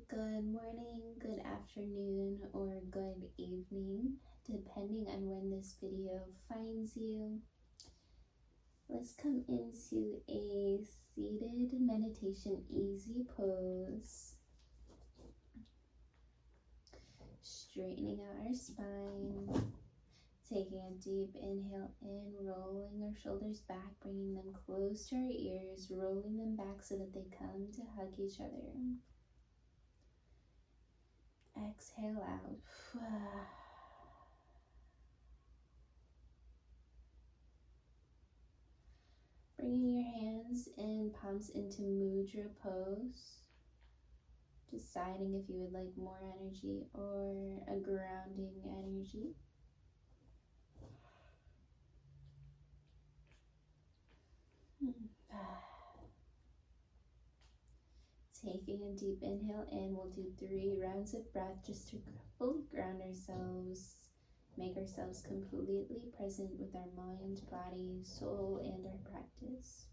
Good morning, good afternoon, or good evening, depending on when this video finds you. Let's come into a seated meditation easy pose. Straightening out our spine. Taking a deep inhale in, rolling our shoulders back, bringing them close to our ears, rolling them back so that they come to hug each other. Exhale out. Bringing your hands and palms into mudra pose. Deciding if you would like more energy or a grounding energy. Taking a deep inhale in, we'll do 3 rounds of breath just to fully ground ourselves, make ourselves completely present with our mind, body, soul, and our practice.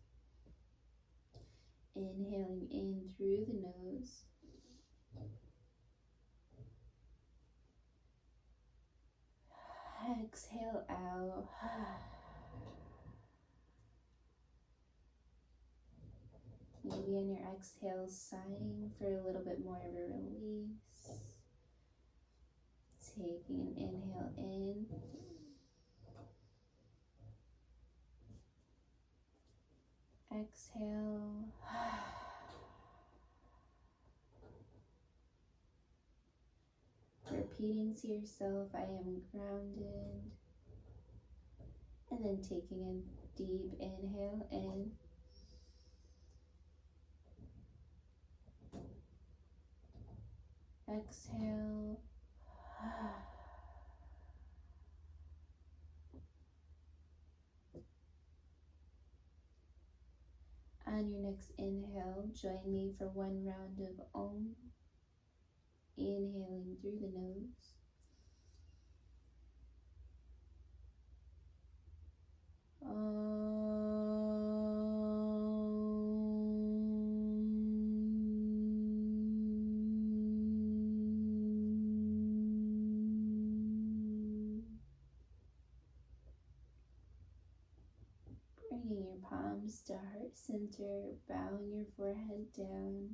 Inhaling in through the nose. Exhale out. Maybe on your exhale, sighing for a little bit more of a release. Taking an inhale in. Exhale. Repeating to yourself, I am grounded. And then taking a deep inhale in. Exhale. On your next inhale, join me for 1 round of Om. Inhaling through the nose. Bringing your palms to heart center, bowing your forehead down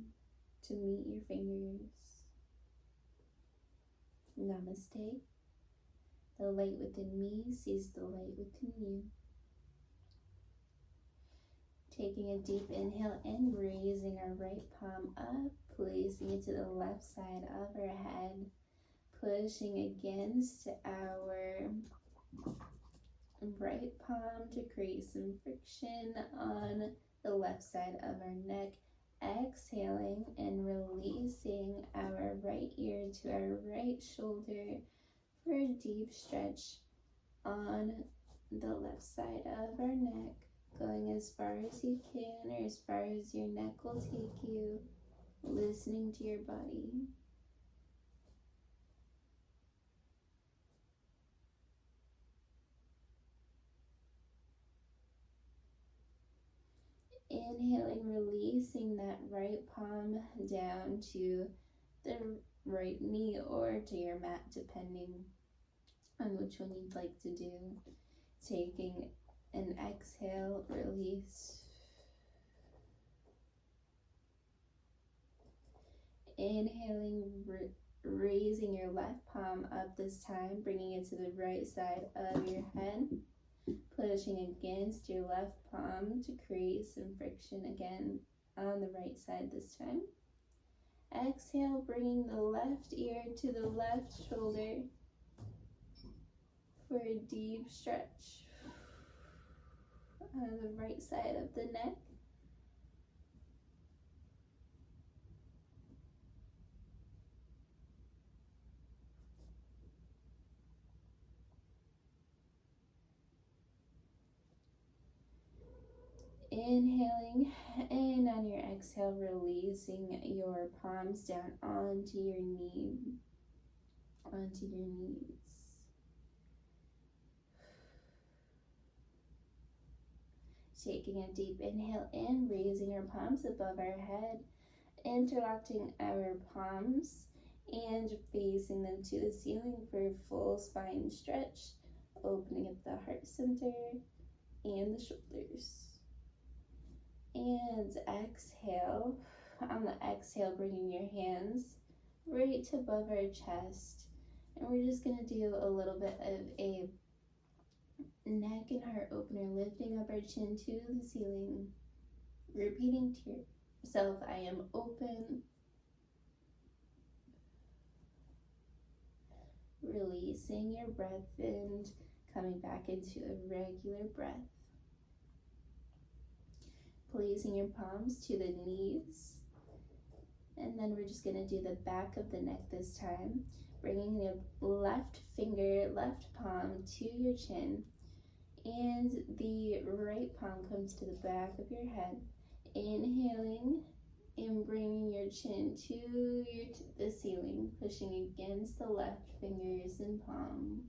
to meet your fingers. Namaste. The light within me sees the light within you. Taking a deep inhale in, raising our right palm up, placing it to the left side of our head, pushing against our right palm to create some friction on the left side of our neck. Exhaling and releasing our right ear to our right shoulder for a deep stretch on the left side of our neck, going as far as you can or as far as your neck will take you, listening to your body. Inhaling, releasing that right palm down to the right knee or to your mat, depending on which one you'd like to do. Taking an exhale, release. Inhaling, raising your left palm up this time, bringing it to the right side of your head. Pushing against your left palm to create some friction again on the right side this time. Exhale, bringing the left ear to the left shoulder for a deep stretch on the right side of the neck. Inhaling, and on your exhale, releasing your palms down onto your knees. Taking a deep inhale in, raising our palms above our head. interlocking our palms and facing them to the ceiling for a full spine stretch, opening up the heart center and the shoulders. And exhale. On the exhale, bringing your hands right above our chest. And we're just going to do a little bit of a neck and heart opener, lifting up our chin to the ceiling. Repeating to yourself, I am open. Releasing your breath and coming back into a regular breath. Placing your palms to the knees. And then we're just going to do the back of the neck this time. Bringing the left finger, left palm to your chin. And the right palm comes to the back of your head. Inhaling and bringing your chin to the ceiling, pushing against the left fingers and palm,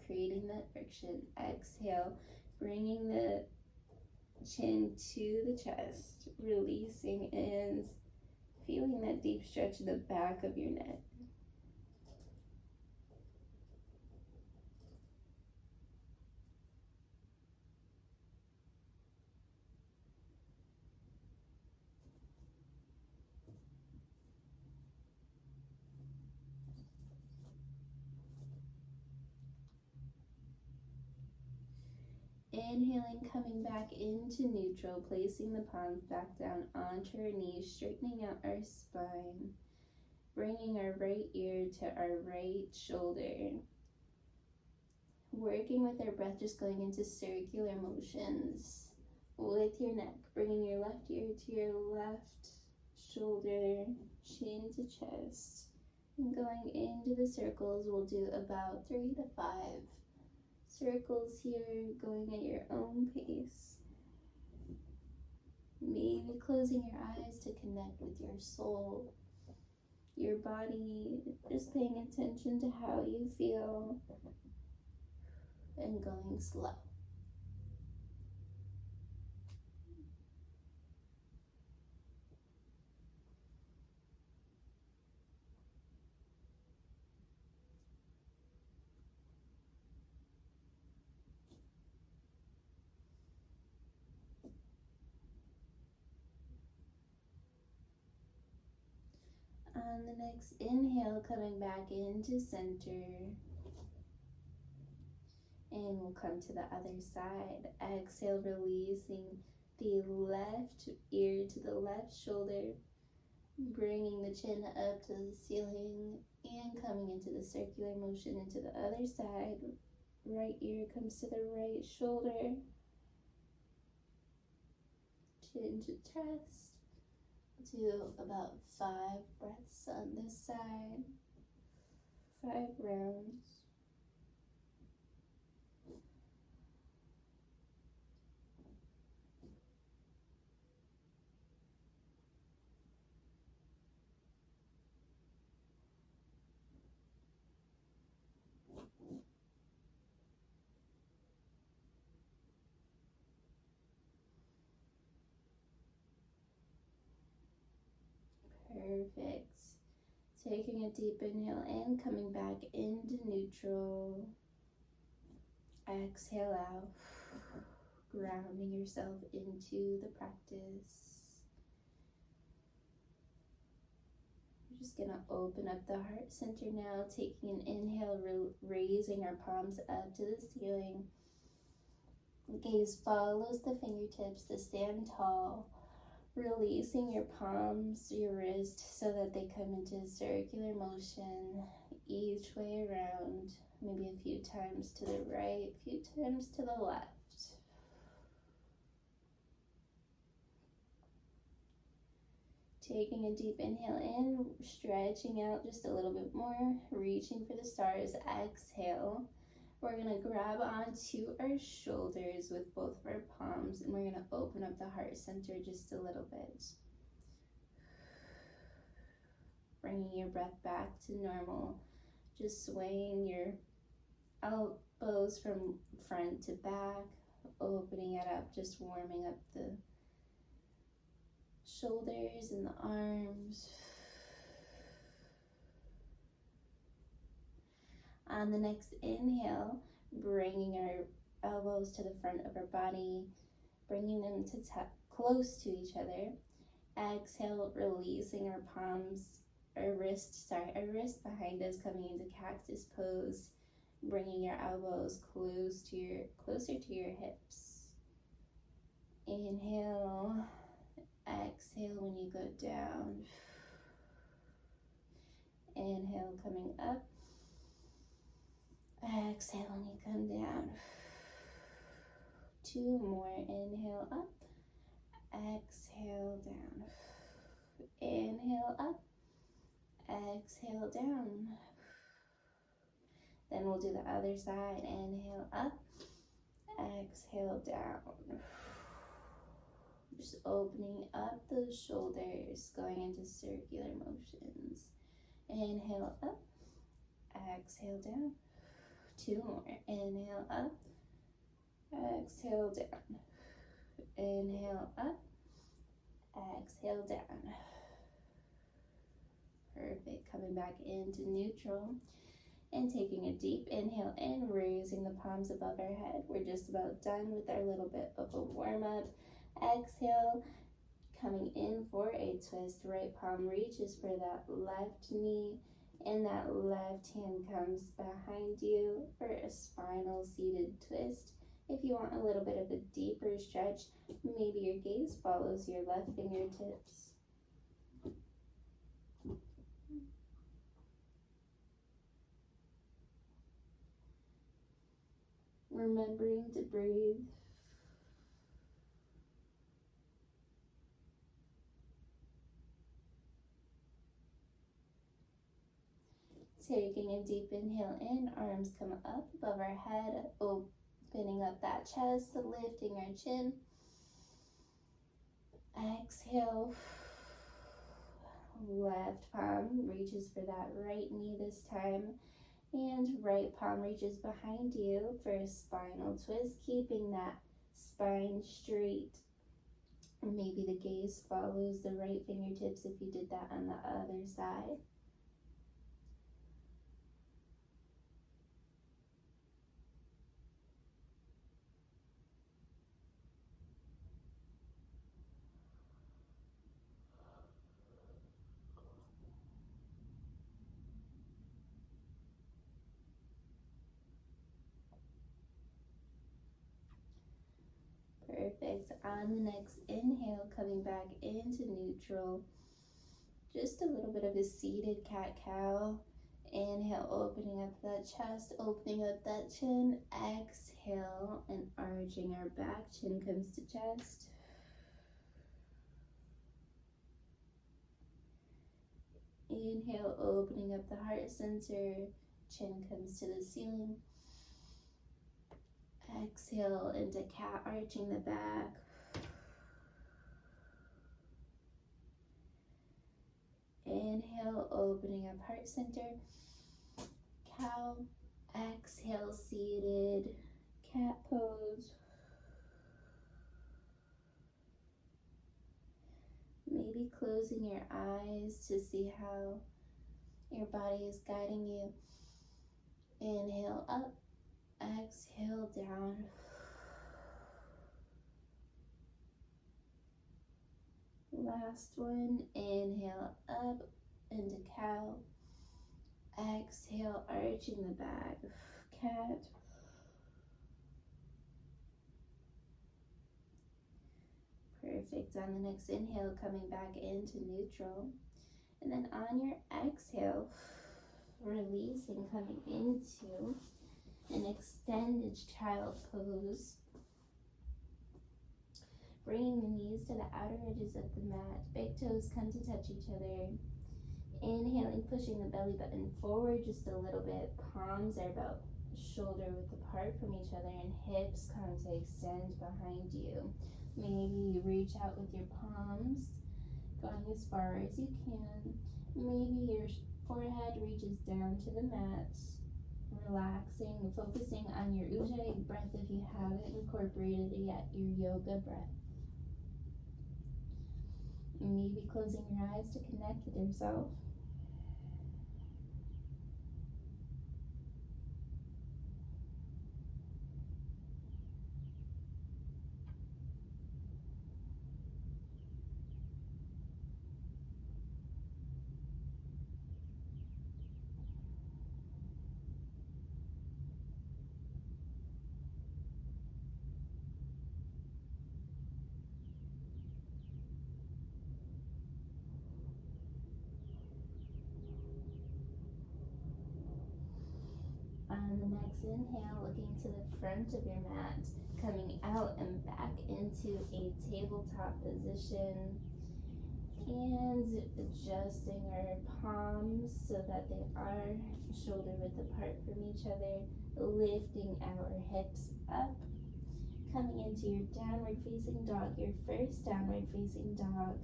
creating that friction. Exhale, bringing the chin to the chest, releasing and feeling that deep stretch in the back of your neck. Inhaling, coming back into neutral, placing the palms back down onto our knees, straightening out our spine, bringing our right ear to our right shoulder. Working with our breath, just going into circular motions with your neck, bringing your left ear to your left shoulder, chin to chest, and going into the circles. We'll do about 3 to 5 circles here, going at your own pace. Maybe closing your eyes to connect with your soul, your body, just paying attention to how you feel, and going slow. On the next inhale, coming back into center. And we'll come to the other side. Exhale, releasing the left ear to the left shoulder, bringing the chin up to the ceiling and coming into the circular motion into the other side. Right ear comes to the right shoulder, chin to chest. Do about 5 breaths on this side, 5 rounds. Perfect. Taking a deep inhale and coming back into neutral. Exhale out, grounding yourself into the practice. We're just going to open up the heart center now, taking an inhale, raising our palms up to the ceiling. Gaze follows the fingertips to stand tall. Releasing your palms, your wrist, so that they come into circular motion each way around. Maybe a few times to the right, a few times to the left. Taking a deep inhale in, stretching out just a little bit more, reaching for the stars. Exhale. We're going to grab onto our shoulders with both of our palms, and we're going to open up the heart center just a little bit. Bringing your breath back to normal. Just swaying your elbows from front to back, opening it up, just warming up the shoulders and the arms. On the next inhale, bringing our elbows to the front of our body, bringing them to close to each other. Exhale, releasing our palms, our wrist behind us, coming into cactus pose, bringing your elbows closer to your hips. Inhale, exhale when you go down. Inhale, coming up. Exhale when you come down. 2 more. Inhale up. Exhale down. Inhale up. Exhale down. Then we'll do the other side. Inhale up. Exhale down. Just opening up those shoulders, going into circular motions. Inhale up. Exhale down. 2 more. Inhale up. Exhale down. Inhale up. Exhale down. Perfect. Coming back into neutral and taking a deep inhale in, raising the palms above our head. We're just about done with our little bit of a warm-up. Exhale, coming in for a twist. Right palm reaches for that left knee, and that left hand comes behind you for a spinal seated twist. If you want a little bit of a deeper stretch, maybe your gaze follows your left fingertips. Remembering to breathe. Taking a deep inhale in, arms come up above our head, opening up that chest, lifting our chin. Exhale. Left palm reaches for that right knee this time, and right palm reaches behind you for a spinal twist, keeping that spine straight. Maybe the gaze follows the right fingertips if you did that on the other side. Perfect. On the next inhale, coming back into neutral. Just a little bit of a seated cat-cow. Inhale, opening up that chest, opening up that chin. Exhale, and arching our back. Chin comes to chest. Inhale, opening up the heart center. Chin comes to the ceiling. Exhale into cat, arching the back. Inhale, opening up heart center. Cow. Exhale, seated cat pose. Maybe closing your eyes to see how your body is guiding you. Inhale up, exhale down. Last one, inhale up into cow. Exhale, arching the back, cat. Perfect. On the next inhale, coming back into neutral. And then on your exhale, releasing, coming into an extended child pose. Bringing the knees to the outer edges of the mat. Big toes come to touch each other. Inhaling, pushing the belly button forward just a little bit. Palms are about shoulder width apart from each other, and hips come to extend behind you. Maybe you reach out with your palms, going as far as you can. Maybe your forehead reaches down to the mat. Relaxing, focusing on your ujjayi breath if you haven't incorporated it yet, your yoga breath. Maybe closing your eyes to connect with yourself. On the next inhale, looking to the front of your mat, coming out and back into a tabletop position. Hands adjusting our palms so that they are shoulder width apart from each other, lifting our hips up, coming into your downward facing dog, your first downward facing dog,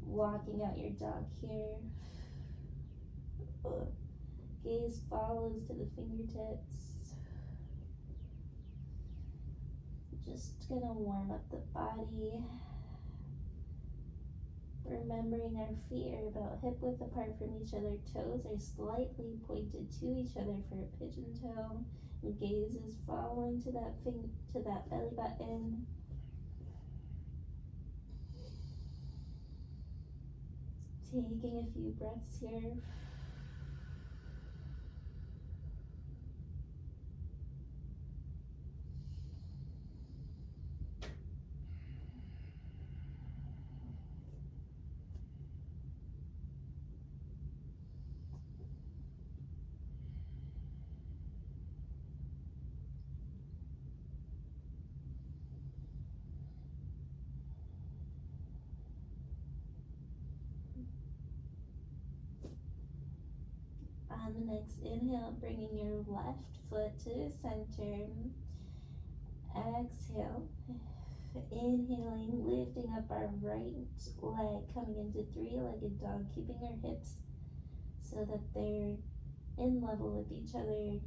walking out your dog here. Gaze follows to the fingertips. Just gonna warm up the body. Remembering our feet are about hip width apart from each other. Toes are slightly pointed to each other for a pigeon toe. Gaze is following to that belly button. Taking a few breaths here. On the next inhale, bringing your left foot to the center. Exhale. Inhaling, lifting up our right leg, coming into three-legged dog, keeping our hips so that they're in level with each other.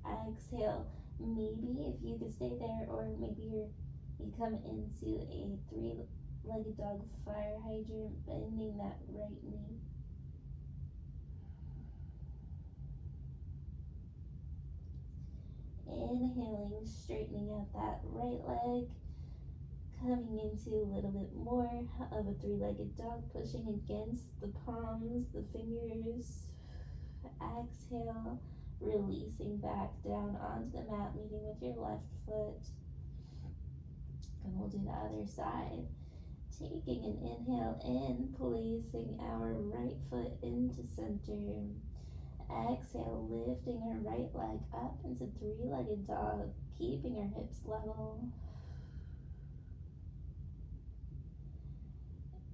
Exhale. Maybe if you could stay there, or maybe you come into a three-legged dog fire hydrant, bending that right knee. Inhaling, straightening out that right leg, coming into a little bit more of a three-legged dog, pushing against the palms, the fingers. Exhale, releasing back down onto the mat, meeting with your left foot. And we'll do the other side. Taking an inhale in, placing our right foot into center. Exhale, lifting our right leg up into three-legged dog, keeping our hips level.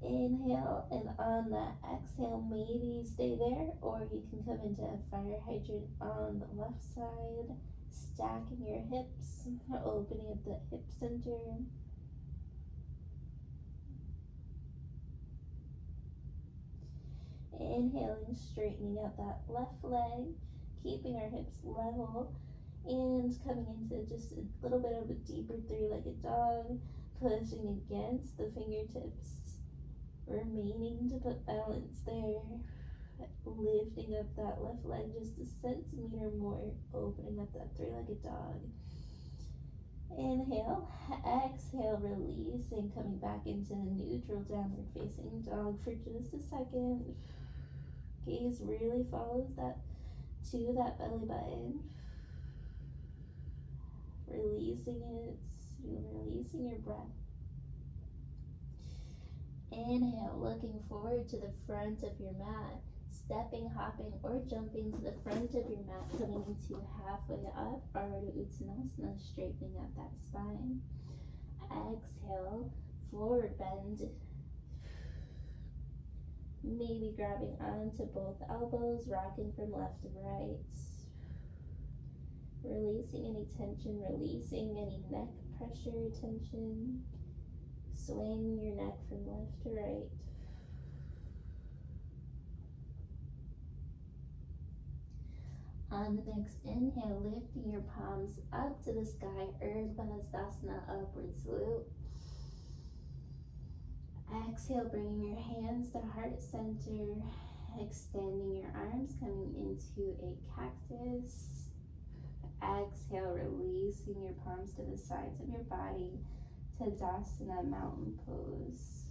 Inhale, and on that exhale, maybe stay there, or you can come into a fire hydrant on the left side, stacking your hips, opening up the hip center. Inhaling, straightening out that left leg, keeping our hips level, and coming into just a little bit of a deeper three-legged dog, pushing against the fingertips, remaining to put balance there, lifting up that left leg just a centimeter more, opening up that three-legged dog. Inhale, exhale, releasing, coming back into neutral downward facing dog for just a second. Gaze really follows that to that belly button. Releasing it, releasing your breath. Inhale, looking forward to the front of your mat, stepping, hopping, or jumping to the front of your mat, coming into halfway up, Ardha Uttanasana, straightening out that spine. Exhale, forward bend. Maybe grabbing onto both elbows, rocking from left to right. Releasing any tension, releasing any neck pressure, tension. Swing your neck from left to right. On the next inhale, lifting your palms up to the sky, Urdhva Hastasana, upward salute. Exhale, bringing your hands to heart center, extending your arms, coming into a cactus. Exhale, releasing your palms to the sides of your body, Tadasana, mountain pose.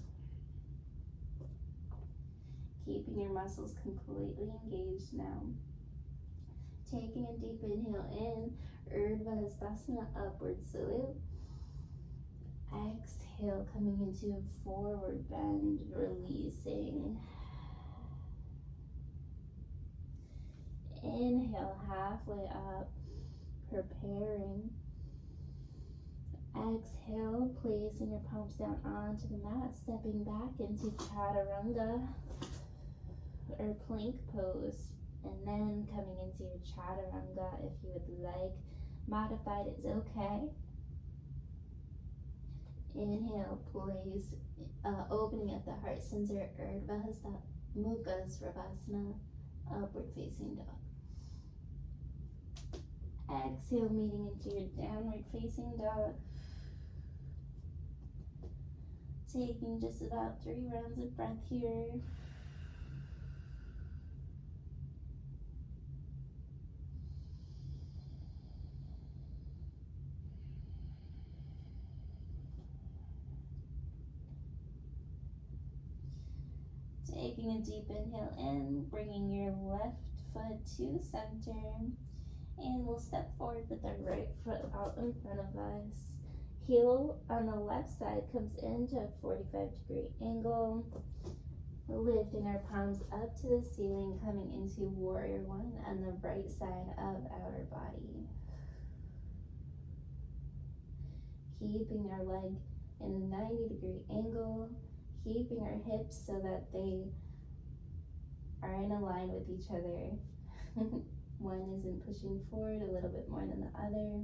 Keeping your muscles completely engaged now. Taking a deep inhale in, Urdhva Hastasana, upward salute. Exhale, coming into a forward bend, releasing. Inhale, halfway up, preparing. Exhale, placing your palms down onto the mat, stepping back into Chaturanga or plank pose, and then coming into your Chaturanga if you would like. Modified is okay. Inhale, place, opening up the heart center, Urdhva Mukha Sravasana, upward facing dog. Exhale, meeting into your downward facing dog. Taking just about 3 rounds of breath here. Taking a deep inhale in, bringing your left foot to center, and we'll step forward with our right foot out in front of us. Heel on the left side comes into a 45-degree angle, lifting our palms up to the ceiling, coming into Warrior One on the right side of our body. Keeping our leg in a 90-degree angle, keeping our hips so that they are in a line with each other. One isn't pushing forward a little bit more than the other.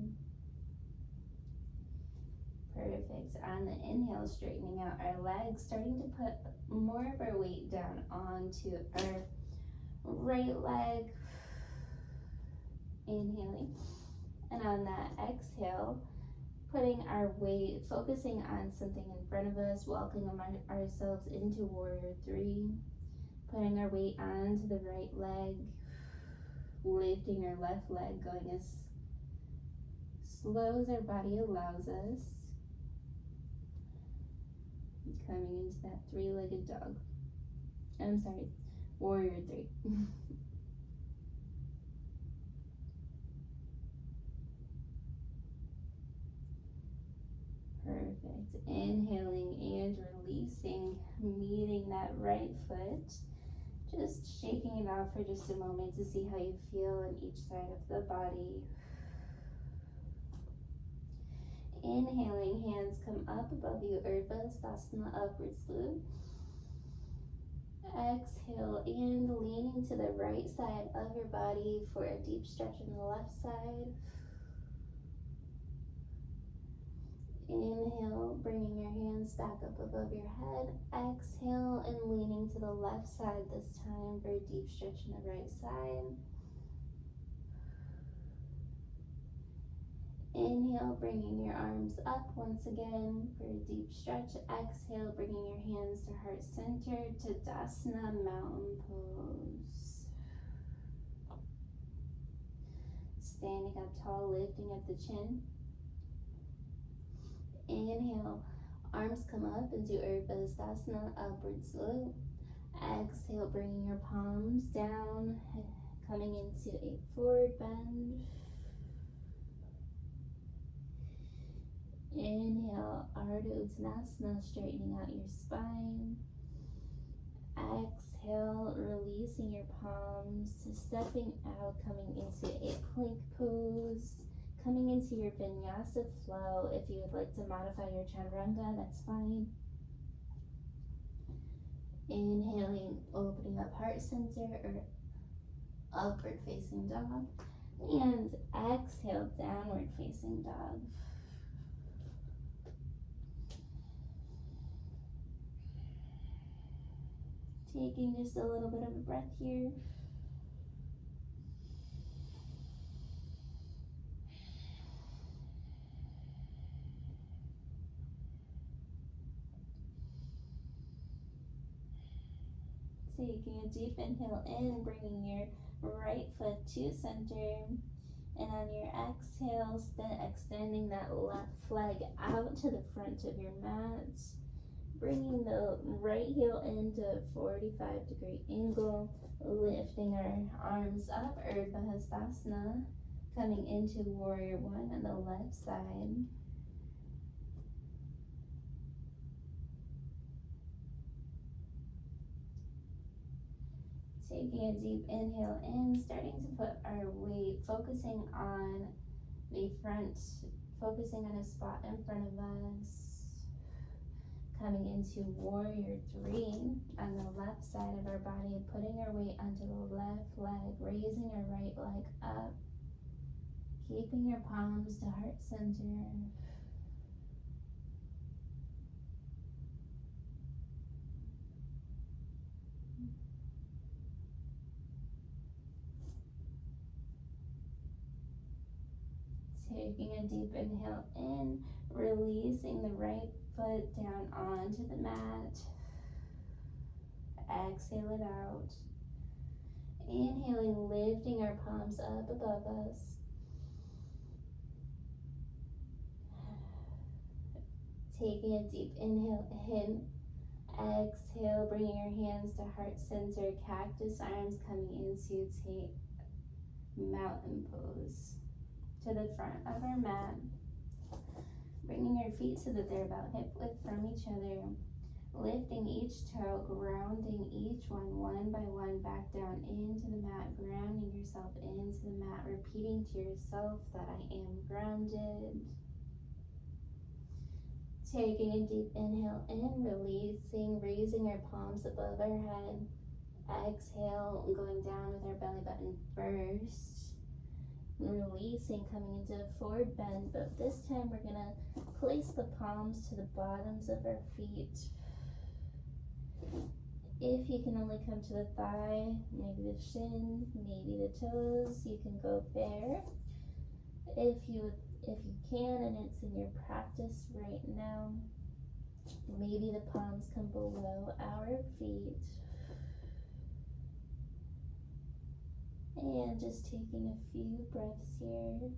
Perfect. On the inhale, straightening out our legs, starting to put more of our weight down onto our right leg. Inhaling. And on that exhale, putting our weight, focusing on something in front of us, welcoming ourselves into Warrior Three. Putting our weight onto the right leg, lifting our left leg, going as slow as our body allows us. Coming into that 3-legged dog. I'm sorry, Warrior Three. Perfect. Inhaling and releasing, meeting that right foot. Just shaking it out for just a moment to see how you feel on each side of the body. Inhaling, hands come up above you, Urdhva Hastasana, upward salute. Exhale and leaning to the right side of your body for a deep stretch on the left side. Inhale, bringing your hands back up above your head. Exhale and leaning to the left side this time for a deep stretch on the right side. Inhale, bringing your arms up once again for a deep stretch. Exhale, bringing your hands to heart center, Tadasana, mountain pose. Standing up tall, lifting up the chin. Inhale, arms come up into Urdhva Hastasana, upward salute. Exhale, bringing your palms down, coming into a forward bend. Inhale, Ardha Uttanasana, straightening out your spine. Exhale, releasing your palms, stepping out, coming into a plank pose. Coming into your Vinyasa flow. If you would like to modify your Chaturanga, that's fine. Inhaling, opening up heart center or upward facing dog. And exhale, downward facing dog. Taking just a little bit of a breath here. Taking a deep inhale in, bringing your right foot to center. And on your exhale, extending that left leg out to the front of your mat. Bringing the right heel into a 45-degree angle. Lifting our arms up, Urdhva Hastasana. Coming into Warrior One on the left side. Taking a deep inhale in, starting to put our weight, focusing on the front, focusing on a spot in front of us. Coming into Warrior Three on the left side of our body, putting our weight onto the left leg, raising our right leg up, keeping your palms to heart center. Taking a deep inhale in, releasing the right foot down onto the mat. Exhale it out. Inhaling, lifting our palms up above us. Taking a deep inhale in. Exhale, bringing your hands to heart center. Cactus arms coming into take mountain pose. To the front of our mat. Bringing our feet so that they're about hip width from each other. Lifting each toe, grounding each one by one back down into the mat, grounding yourself into the mat, repeating to yourself that I am grounded. Taking a deep inhale in, releasing, raising our palms above our head. Exhale, going down with our belly button first. Releasing, coming into a forward bend, but this time we're gonna place the palms to the bottoms of our feet. If you can only come to the thigh, maybe the shin, maybe the toes, you can go there. If you can, and it's in your practice right now, maybe the palms come below our feet. And just taking a few breaths here.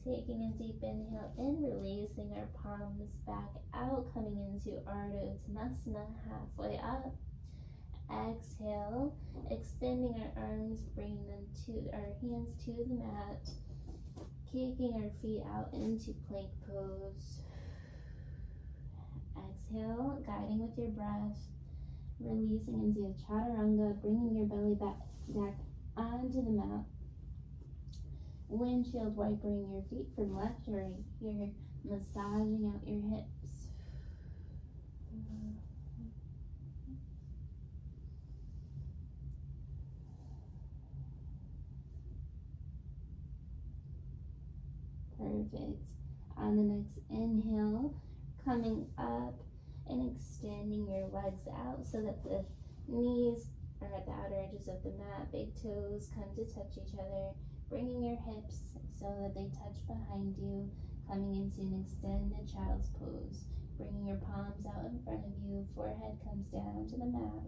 Taking a deep inhale in, releasing our palms back out, coming into Ardha Uttanasana, halfway up. Exhale, extending our arms, bringing them to our hands to the mat, kicking our feet out into plank pose. Exhale, guiding with your breath, releasing into Chaturanga, bringing your belly back onto the mat. Windshield wipering your feet from left to right here, massaging out your hips. Perfect. On the next inhale, coming up and extending your legs out so that the knees are at the outer edges of the mat, big toes come to touch each other. Bringing your hips so that they touch behind you, coming into an extended child's pose. Bringing your palms out in front of you, forehead comes down to the mat.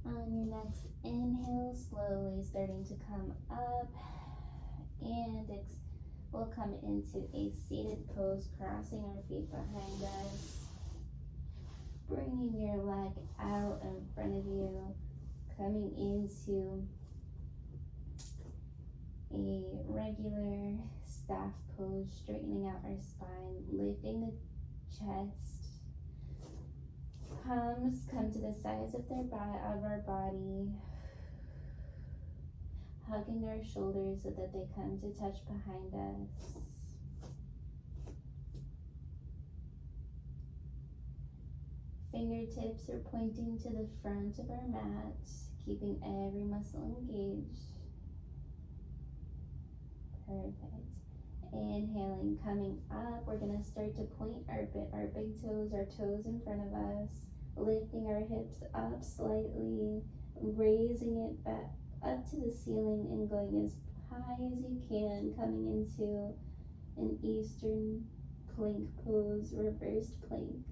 On your next inhale, slowly starting to come up, and we'll come into a seated pose, crossing our feet behind us, bringing your leg out in front of you, coming into a regular staff pose, straightening out our spine, lifting the chest. Come to the sides of our body, hugging our shoulders so that they come to touch behind us. Fingertips are pointing to the front of our mat, keeping every muscle engaged. Perfect. Inhaling, coming up, we're going to start to point our big toes, our toes in front of us, lifting our hips up slightly, raising it back up to the ceiling and going as high as you can, coming into an Eastern plank pose, reversed plank.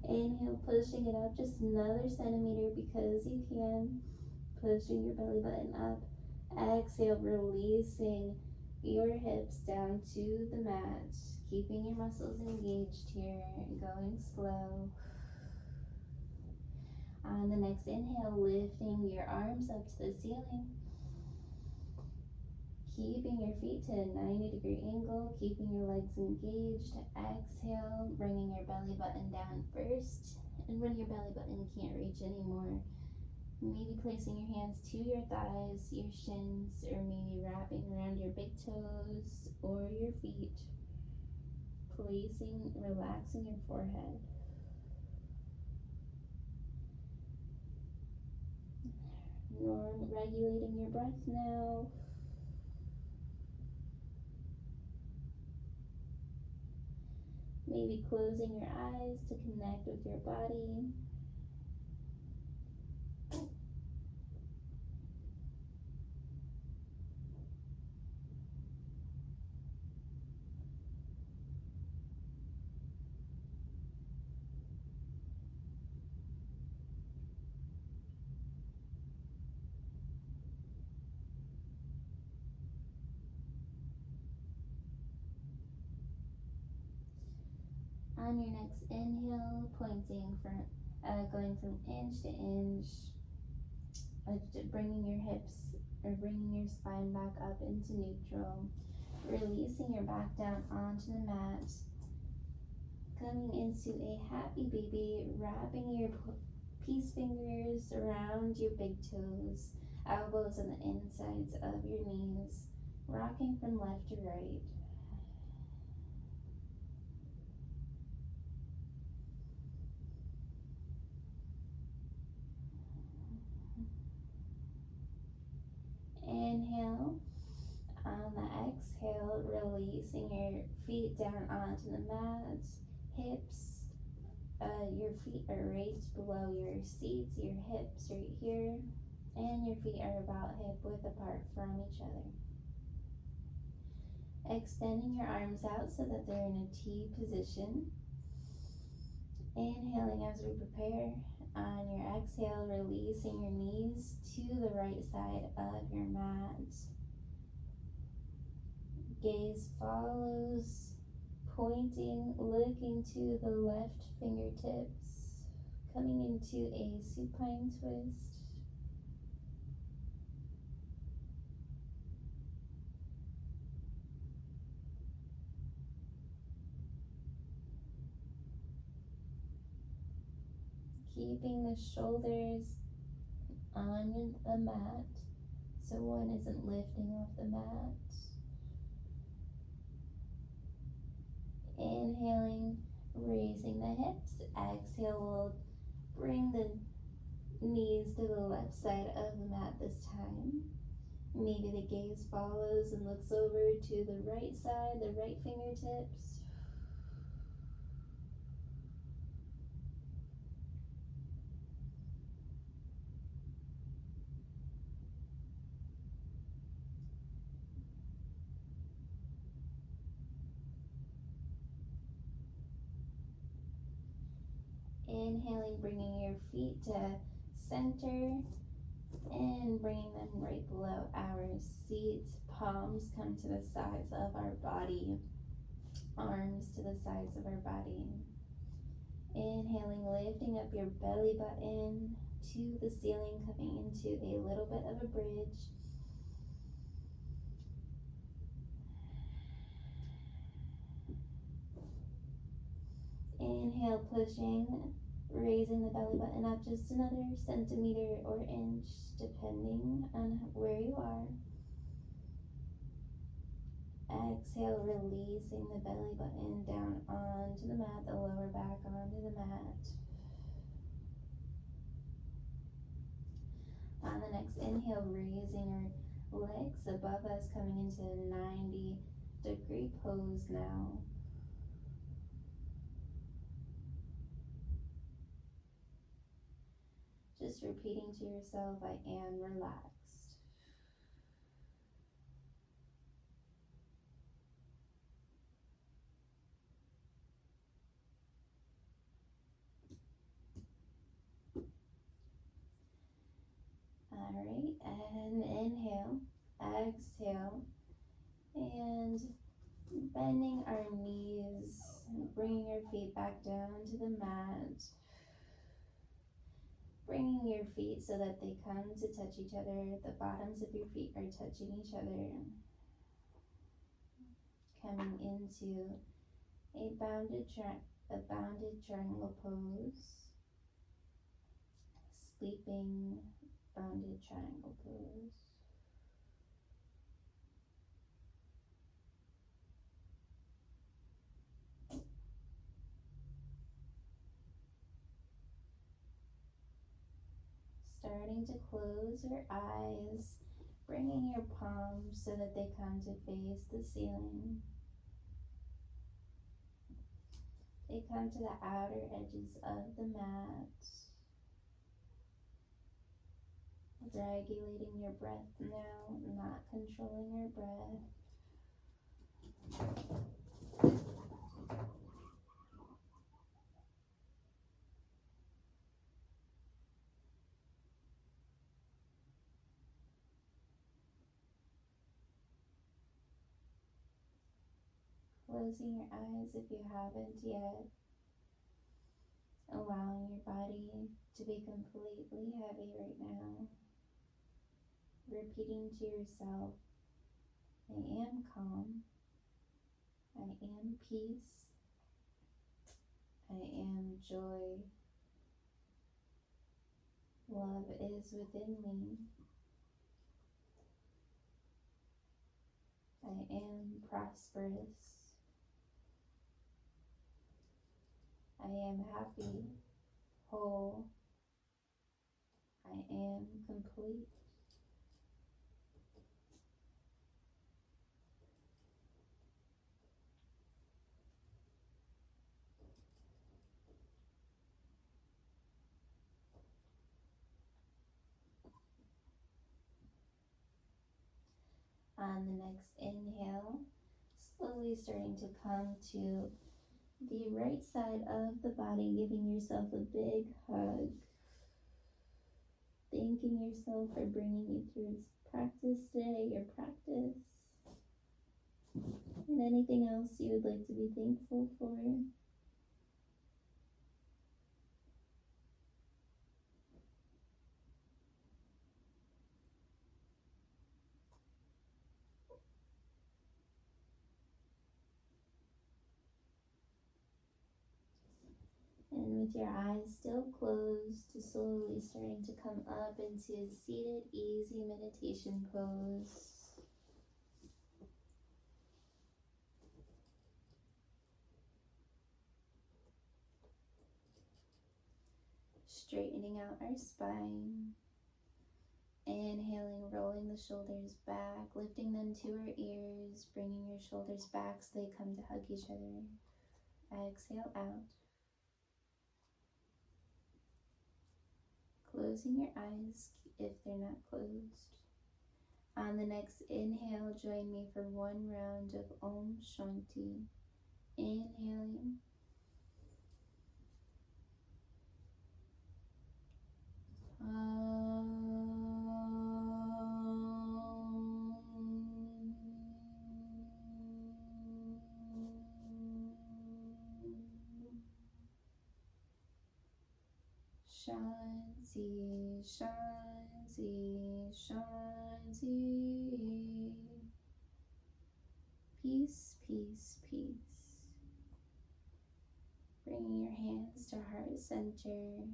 Inhale, pushing it up just another centimeter because you can, pushing your belly button up. Exhale, releasing your hips down to the mat, keeping your muscles engaged here, going slow. On the next inhale, lifting your arms up to the ceiling, keeping your feet to a 90-degree angle, keeping your legs engaged. Exhale, bringing your belly button down first, and when your belly button can't reach anymore, maybe placing your hands to your thighs, your shins, or maybe wrapping around your big toes or your feet, relaxing your forehead. Regulating your breath now. Maybe closing your eyes to connect with your body. On your next inhale, going from inch to inch, bringing your spine back up into neutral, releasing your back down onto the mat, coming into a happy baby, wrapping your peace fingers around your big toes, elbows on the insides of your knees, rocking from left to right. Inhale. On the exhale, releasing your feet down onto the mat, hips, your feet are raised below your seats, your hips right here, and your feet are about hip width apart from each other. Extending your arms out so that they're in a T position. Inhaling as we prepare. On your exhale, releasing your knees to the right side of your mat. Gaze follows, pointing, looking to the left fingertips, coming into a supine twist. Keeping the shoulders on the mat so one isn't lifting off the mat. Inhaling, raising the hips. Exhale, we'll bring the knees to the left side of the mat this time. Maybe the gaze follows and looks over to the right side, the right fingertips. Inhaling, bringing your feet to center and bringing them right below our seat. Palms come to the sides of our body, arms to the sides of our body. Inhaling, lifting up your belly button to the ceiling, coming into a little bit of a bridge. Inhale, pushing, raising the belly button up just another centimeter or inch, depending on where you are. Exhale, releasing the belly button down onto the mat, the lower back onto the mat. On the next inhale, raising our legs above us, coming into a 90-degree pose now. Just repeating to yourself, I am relaxed. Alright, and inhale, exhale, and bending our knees, bringing your feet back down to the mat. Bringing your feet so that they come to touch each other. The bottoms of your feet are touching each other. Coming into a bounded triangle pose. Sleeping bounded triangle pose. Starting to close your eyes, bringing your palms so that they come to face the ceiling. They come to the outer edges of the mat. Regulating your breath now, not controlling your breath. Closing your eyes if you haven't yet. Allowing your body to be completely heavy right now. Repeating to yourself, I am calm. I am peace. I am joy. Love is within me. I am prosperous. I am happy, whole. I am complete. On the next inhale, slowly starting to come to the right side of the body, giving yourself a big hug. Thanking yourself for bringing you through this practice today, your practice. And anything else you would like to be thankful for. And with your eyes still closed, slowly starting to come up into seated, easy meditation pose. Straightening out our spine. Inhaling, rolling the shoulders back, lifting them to our ears, bringing your shoulders back so they come to hug each other. Exhale out. Closing your eyes if they're not closed. On the next inhale, join me for one round of Om Shanti. Inhaling. Shanti, Shanti, Shanti. Peace, peace, peace. Bringing your hands to heart center.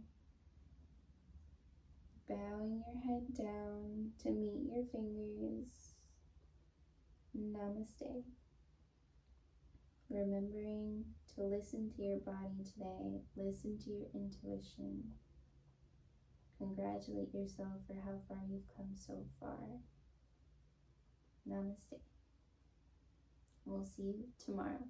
Bowing your head down to meet your fingers. Namaste. Remembering to listen to your body today. Listen to your intuition. Congratulate yourself for how far you've come so far. Namaste. We'll see you tomorrow.